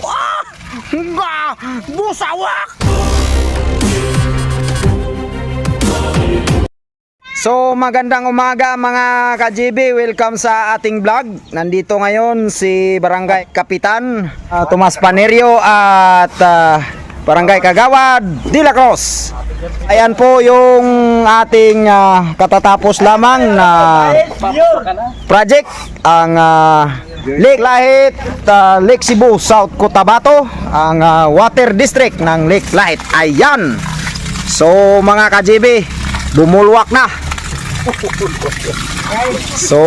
Wah! Enggak! Busawak! So magandang umaga mga ka-GB, welcome sa ating vlog. Nandito ngayon si Barangay Kapitan Tomas Panerio at Barangay Kagawad de la Cruz. Ayan po yung ating katatapos lamang na project, ang Lake Lahit, Lake Cebu, South Cotabato, ang water district ng Lake Lahit. Ayan. So mga ka-GB, bumulwak na. So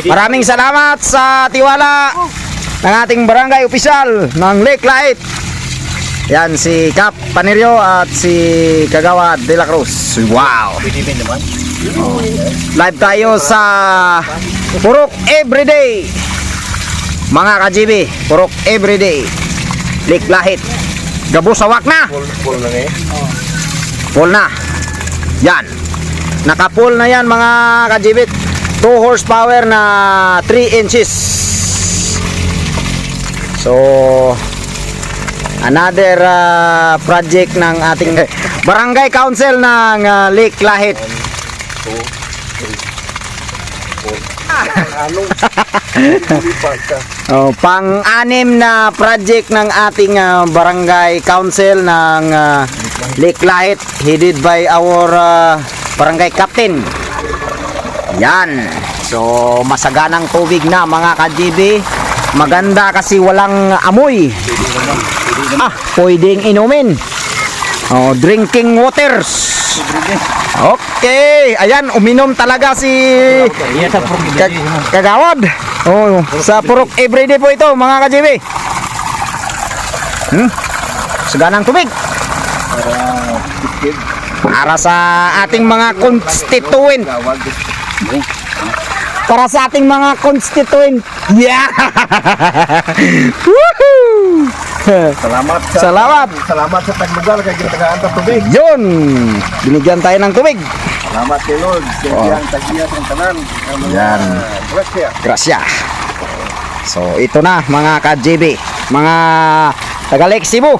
maraming salamat sa tiwala ng ating barangay opisyal ng Lake Lahit. Yan si Kap Panerio at si Kagawad de la Cruz. Wow. Live tayo sa Purok Everyday. Mga ka-GB, Purok Everyday, Lake Lahit. Gabusawak na. Full na eh. Full na. Yan. Naka-full na yan mga ka-GB. 2 horsepower na 3 inches. So another project ng ating Barangay Council ng Lake Lahit. Pang-anim na project ng ating Barangay Council ng Lake Lahit, headed by our Barangay Captain. Yan. So masaganang tubig na mga ka-GB. Maganda kasi walang amoy. Pwedeng inumin. Drinking waters. Okay, ayan, uminom talaga si Kagawad. Sa Purok Everyday po ito mga ka-GB. Saganang tubig. Para sa ating mga constituent. Para sa ating mga constituent. Yeah! Woohoo! Salamat sa taglugar kay gitagaan ta tubig. Yun! Binigyan tayo ng tubig. Salamat kay Lord. Kaya tagiya sa tanan. Yan. Grasya. So ito na mga ka-GB, mga taga Lake Cebu.